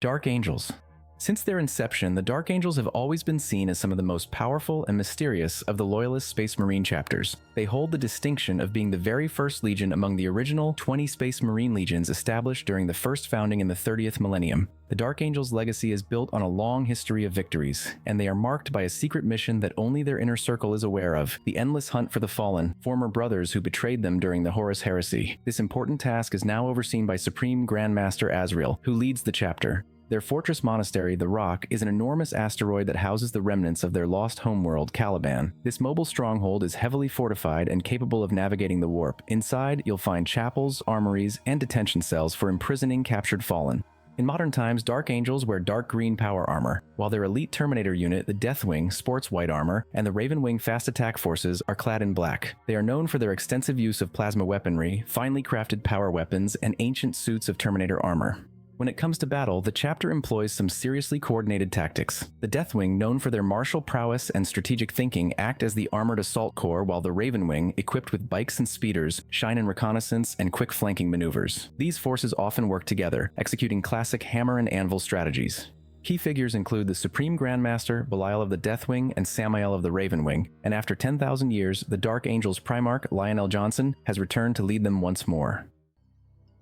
Dark Angels. Since their inception, the Dark Angels have always been seen as some of the most powerful and mysterious of the Loyalist Space Marine chapters. They hold the distinction of being the very first legion among the original 20 Space Marine legions established during the first founding in the 30th millennium. The Dark Angels' legacy is built on a long history of victories, and they are marked by a secret mission that only their inner circle is aware of: the endless hunt for the fallen, former brothers who betrayed them during the Horus Heresy. This important task is now overseen by Supreme Grand Master Azrael, who leads the chapter. Their fortress monastery, the Rock, is an enormous asteroid that houses the remnants of their lost homeworld, Caliban. This mobile stronghold is heavily fortified and capable of navigating the warp. Inside, you'll find chapels, armories, and detention cells for imprisoning captured fallen. In modern times, Dark Angels wear dark green power armor, while their elite Terminator unit, the Deathwing, sports white armor, and the Ravenwing fast attack forces are clad in black. They are known for their extensive use of plasma weaponry, finely crafted power weapons, and ancient suits of Terminator armor. When it comes to battle, the chapter employs some seriously coordinated tactics. The Deathwing, known for their martial prowess and strategic thinking, act as the armored assault corps, while the Ravenwing, equipped with bikes and speeders, shine in reconnaissance and quick flanking maneuvers. These forces often work together, executing classic hammer and anvil strategies. Key figures include the Supreme Grandmaster, Belial of the Deathwing, and Samael of the Ravenwing, and after 10,000 years, the Dark Angels Primarch, Lionel Johnson, has returned to lead them once more.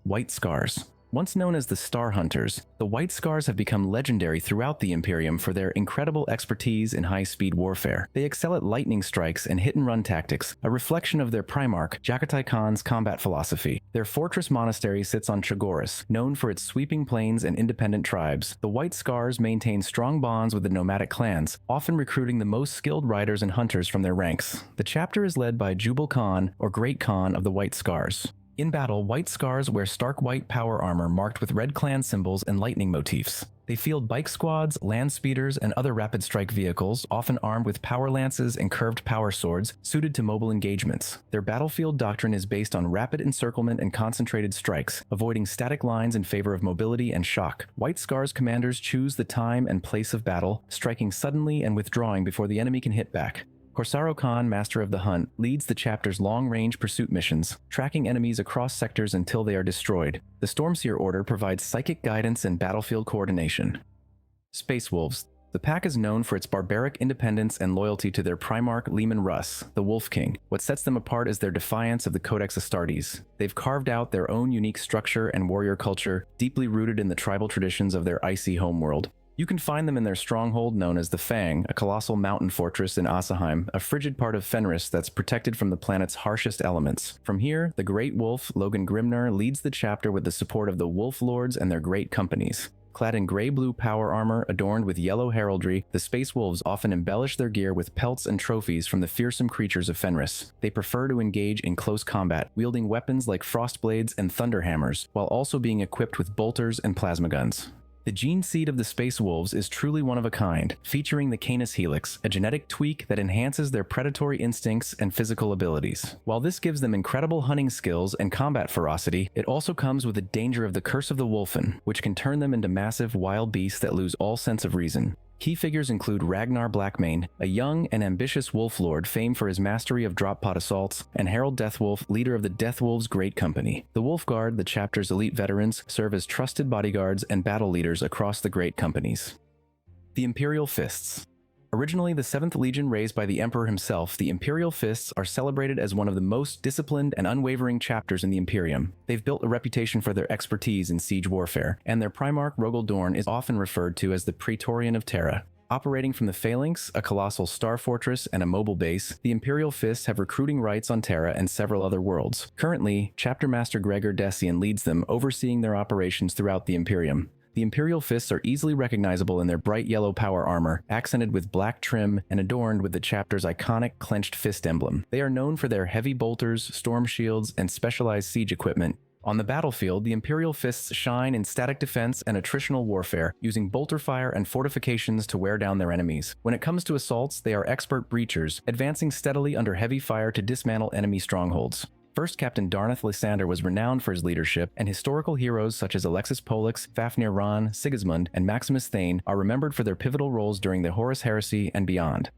White Scars. Once known as the Star Hunters, the White Scars have become legendary throughout the Imperium for their incredible expertise in high-speed warfare. They excel at lightning strikes and hit-and-run tactics, a reflection of their Primarch, Jakatai Khan's combat philosophy. Their fortress monastery sits on Chagoris, known for its sweeping plains and independent tribes. The White Scars maintain strong bonds with the nomadic clans, often recruiting the most skilled riders and hunters from their ranks. The chapter is led by Jubal Khan, or Great Khan of the White Scars. In battle, White Scars wear stark white power armor marked with red clan symbols and lightning motifs. They field bike squads, land speeders, and other rapid strike vehicles, often armed with power lances and curved power swords, suited to mobile engagements. Their battlefield doctrine is based on rapid encirclement and concentrated strikes, avoiding static lines in favor of mobility and shock. White Scars commanders choose the time and place of battle, striking suddenly and withdrawing before the enemy can hit back. Corsaro Khan, Master of the Hunt, leads the chapter's long-range pursuit missions, tracking enemies across sectors until they are destroyed. The Stormseer Order provides psychic guidance and battlefield coordination. Space Wolves. The pack is known for its barbaric independence and loyalty to their Primarch Leman Russ, the Wolf King. What sets them apart is their defiance of the Codex Astartes. They've carved out their own unique structure and warrior culture, deeply rooted in the tribal traditions of their icy homeworld. You can find them in their stronghold known as the Fang, a colossal mountain fortress in Asaheim, a frigid part of Fenris that's protected from the planet's harshest elements. From here, the Great Wolf, Logan Grimnar, leads the chapter with the support of the Wolf Lords and their great companies. Clad in gray-blue power armor adorned with yellow heraldry, the Space Wolves often embellish their gear with pelts and trophies from the fearsome creatures of Fenris. They prefer to engage in close combat, wielding weapons like frostblades and thunderhammers, while also being equipped with bolters and plasma guns. The gene seed of the Space Wolves is truly one of a kind, featuring the Canis Helix, a genetic tweak that enhances their predatory instincts and physical abilities. While this gives them incredible hunting skills and combat ferocity, it also comes with the danger of the Curse of the Wolfen, which can turn them into massive wild beasts that lose all sense of reason. Key figures include Ragnar Blackmane, a young and ambitious wolf lord famed for his mastery of drop pod assaults, and Harold Deathwolf, leader of the Deathwolves' Great Company. The Wolf Guard, the chapter's elite veterans, serve as trusted bodyguards and battle leaders across the Great Companies. The Imperial Fists. Originally the 7th Legion raised by the Emperor himself, the Imperial Fists are celebrated as one of the most disciplined and unwavering chapters in the Imperium. They've built a reputation for their expertise in siege warfare, and their Primarch Rogel Dorn is often referred to as the Praetorian of Terra. Operating from the Phalanx, a colossal star fortress and a mobile base, the Imperial Fists have recruiting rights on Terra and several other worlds. Currently, Chapter Master Gregor Dessian leads them, overseeing their operations throughout the Imperium. The Imperial Fists are easily recognizable in their bright yellow power armor, accented with black trim and adorned with the chapter's iconic clenched fist emblem. They are known for their heavy bolters, storm shields, and specialized siege equipment. On the battlefield, the Imperial Fists shine in static defense and attritional warfare, using bolter fire and fortifications to wear down their enemies. When it comes to assaults, they are expert breachers, advancing steadily under heavy fire to dismantle enemy strongholds. First Captain Darnath Lysander was renowned for his leadership, and historical heroes such as Alexis Pollux, Fafnir Ron, Sigismund, and Maximus Thane are remembered for their pivotal roles during the Horus Heresy and beyond.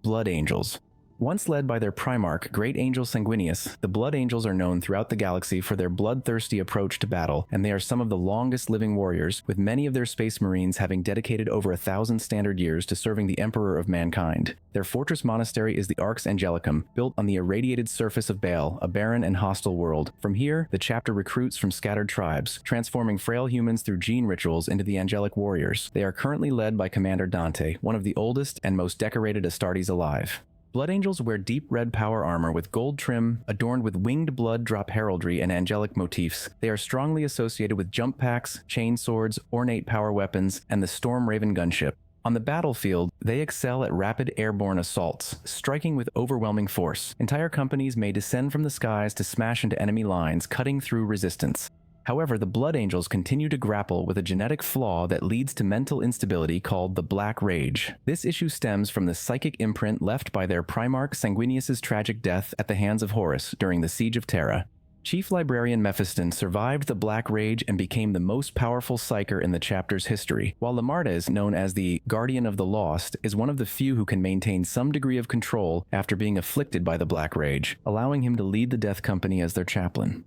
Blood Angels. Once led by their Primarch, Great Angel Sanguinius, the Blood Angels are known throughout the galaxy for their bloodthirsty approach to battle, and they are some of the longest living warriors, with many of their Space Marines having dedicated over 1,000 standard years to serving the Emperor of Mankind. Their fortress monastery is the Arx Angelicum, built on the irradiated surface of Baal, a barren and hostile world. From here, the chapter recruits from scattered tribes, transforming frail humans through gene rituals into the angelic warriors. They are currently led by Commander Dante, one of the oldest and most decorated Astartes alive. Blood Angels wear deep red power armor with gold trim, adorned with winged blood drop heraldry and angelic motifs. They are strongly associated with jump packs, chain swords, ornate power weapons, and the Storm Raven gunship. On the battlefield, they excel at rapid airborne assaults, striking with overwhelming force. Entire companies may descend from the skies to smash into enemy lines, cutting through resistance. However, the Blood Angels continue to grapple with a genetic flaw that leads to mental instability called the Black Rage. This issue stems from the psychic imprint left by their Primarch Sanguinius's tragic death at the hands of Horus during the Siege of Terra. Chief Librarian Mephiston survived the Black Rage and became the most powerful psyker in the chapter's history, while Lamartes, known as the Guardian of the Lost, is one of the few who can maintain some degree of control after being afflicted by the Black Rage, allowing him to lead the Death Company as their chaplain.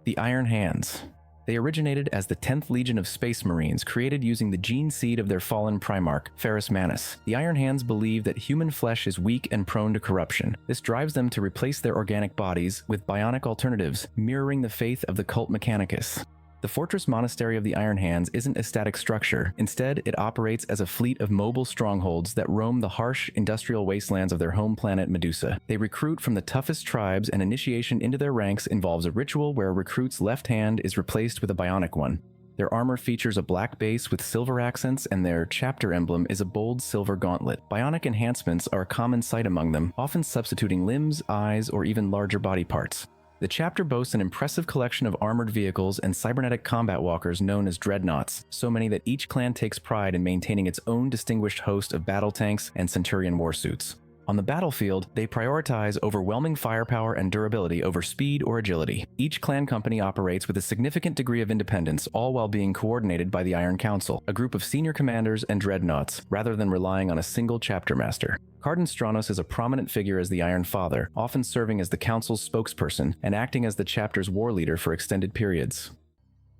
The Iron Hands. They originated as the 10th Legion of Space Marines, created using the gene seed of their fallen Primarch, Ferrus Manus. The Iron Hands believe that human flesh is weak and prone to corruption. This drives them to replace their organic bodies with bionic alternatives, mirroring the faith of the cult Mechanicus. The Fortress Monastery of the Iron Hands isn't a static structure. Instead, it operates as a fleet of mobile strongholds that roam the harsh, industrial wastelands of their home planet Medusa. They recruit from the toughest tribes, and initiation into their ranks involves a ritual where a recruit's left hand is replaced with a bionic one. Their armor features a black base with silver accents, and their chapter emblem is a bold silver gauntlet. Bionic enhancements are a common sight among them, often substituting limbs, eyes, or even larger body parts. The chapter boasts an impressive collection of armored vehicles and cybernetic combat walkers known as dreadnoughts, so many that each clan takes pride in maintaining its own distinguished host of battle tanks and Centurion warsuits. On the battlefield, they prioritize overwhelming firepower and durability over speed or agility. Each clan company operates with a significant degree of independence, all while being coordinated by the Iron Council, a group of senior commanders and dreadnoughts, rather than relying on a single chapter master. Cardan Stranos is a prominent figure as the Iron Father, often serving as the Council's spokesperson and acting as the chapter's war leader for extended periods.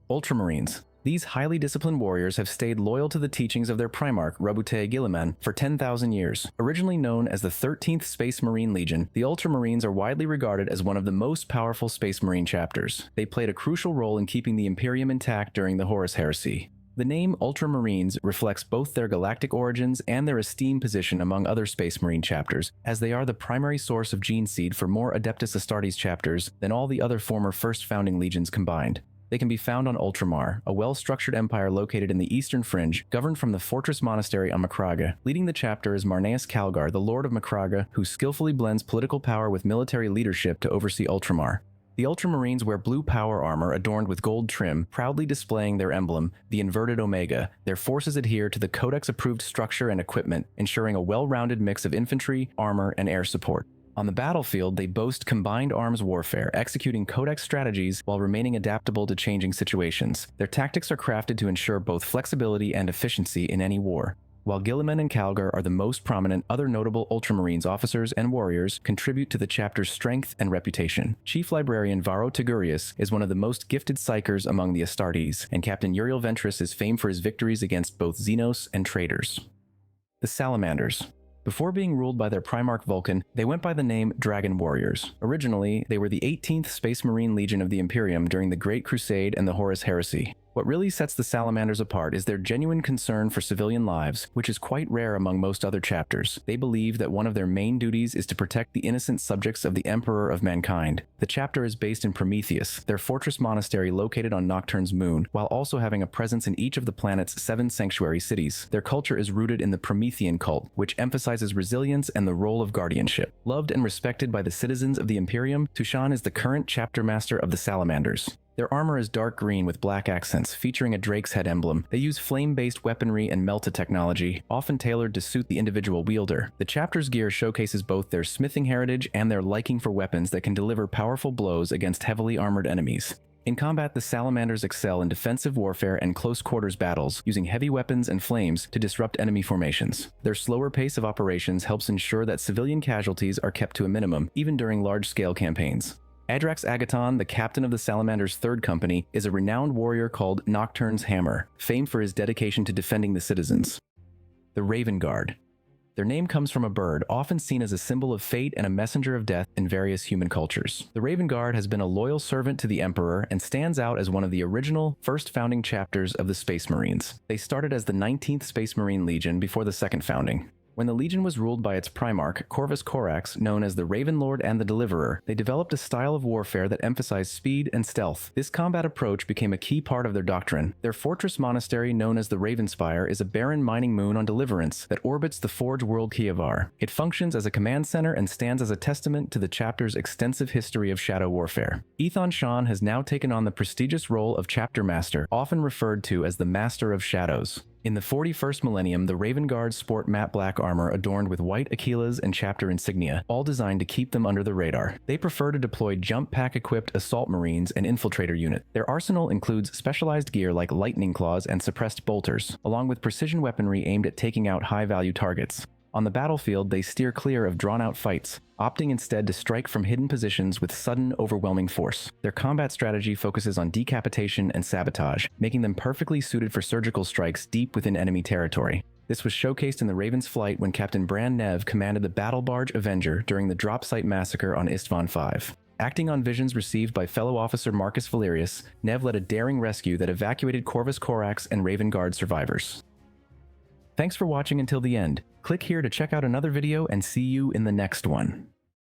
Ultramarines. These highly disciplined warriors have stayed loyal to the teachings of their Primarch, Rabute Guilliman, for 10,000 years. Originally known as the 13th Space Marine Legion, the Ultramarines are widely regarded as one of the most powerful Space Marine chapters. They played a crucial role in keeping the Imperium intact during the Horus Heresy. The name Ultramarines reflects both their galactic origins and their esteemed position among other Space Marine chapters, as they are the primary source of gene seed for more Adeptus Astartes chapters than all the other former First Founding Legions combined. They can be found on Ultramar, a well-structured empire located in the eastern fringe, governed from the Fortress Monastery on Macraga. Leading the chapter is Marneus Calgar, the Lord of Macraga, who skillfully blends political power with military leadership to oversee Ultramar. The Ultramarines wear blue power armor adorned with gold trim, proudly displaying their emblem, the inverted Omega. Their forces adhere to the Codex-approved structure and equipment, ensuring a well-rounded mix of infantry, armor, and air support. On the battlefield, they boast combined arms warfare, executing Codex strategies while remaining adaptable to changing situations. Their tactics are crafted to ensure both flexibility and efficiency in any war. While Guilliman and Calgar are the most prominent, other notable Ultramarines officers and warriors contribute to the chapter's strength and reputation. Chief Librarian Varro Tigurius is one of the most gifted psychers among the Astartes, and Captain Uriel Ventris is famed for his victories against both Xenos and traitors. The Salamanders. Before being ruled by their Primarch Vulcan, they went by the name Dragon Warriors. Originally, they were the 18th Space Marine Legion of the Imperium during the Great Crusade and the Horus Heresy. What really sets the Salamanders apart is their genuine concern for civilian lives, which is quite rare among most other chapters. They believe that one of their main duties is to protect the innocent subjects of the Emperor of Mankind. The chapter is based in Prometheus, their fortress monastery located on Nocturne's moon, while also having a presence in each of the planet's 7 sanctuary cities. Their culture is rooted in the Promethean cult, which emphasizes resilience and the role of guardianship. Loved and respected by the citizens of the Imperium, Tushan is the current chapter master of the Salamanders. Their armor is dark green with black accents, featuring a drake's head emblem. They use flame-based weaponry and melta technology, often tailored to suit the individual wielder. The chapter's gear showcases both their smithing heritage and their liking for weapons that can deliver powerful blows against heavily armored enemies. In combat, the Salamanders excel in defensive warfare and close-quarters battles, using heavy weapons and flames to disrupt enemy formations. Their slower pace of operations helps ensure that civilian casualties are kept to a minimum, even during large-scale campaigns. Adrax Agaton, the captain of the Salamander's 3rd Company, is a renowned warrior called Nocturne's Hammer, famed for his dedication to defending the citizens. The Raven Guard. Their name comes from a bird, often seen as a symbol of fate and a messenger of death in various human cultures. The Raven Guard has been a loyal servant to the Emperor and stands out as one of the original, first founding chapters of the Space Marines. They started as the 19th Space Marine Legion before the second founding. When the Legion was ruled by its primarch, Corvus Corax, known as the Raven Lord and the Deliverer, they developed a style of warfare that emphasized speed and stealth. This combat approach became a key part of their doctrine. Their fortress monastery, known as the Ravenspire, is a barren mining moon on Deliverance that orbits the Forge world Kievar. It functions as a command center and stands as a testament to the chapter's extensive history of shadow warfare. Ethan Sean has now taken on the prestigious role of Chapter Master, often referred to as the Master of Shadows. In the 41st millennium, the Raven Guards sport matte black armor adorned with white Aquilas and chapter insignia, all designed to keep them under the radar. They prefer to deploy jump pack-equipped assault marines and infiltrator units. Their arsenal includes specialized gear like lightning claws and suppressed bolters, along with precision weaponry aimed at taking out high-value targets. On the battlefield, they steer clear of drawn-out fights, opting instead to strike from hidden positions with sudden, overwhelming force. Their combat strategy focuses on decapitation and sabotage, making them perfectly suited for surgical strikes deep within enemy territory. This was showcased in the Raven's flight when Captain Bran Nev commanded the battle barge Avenger during the drop site massacre on Istvan V. Acting on visions received by fellow officer Marcus Valerius, Nev led a daring rescue that evacuated Corvus Corax and Raven Guard survivors. Thanks for watching until the end. Click here to check out another video and see you in the next one.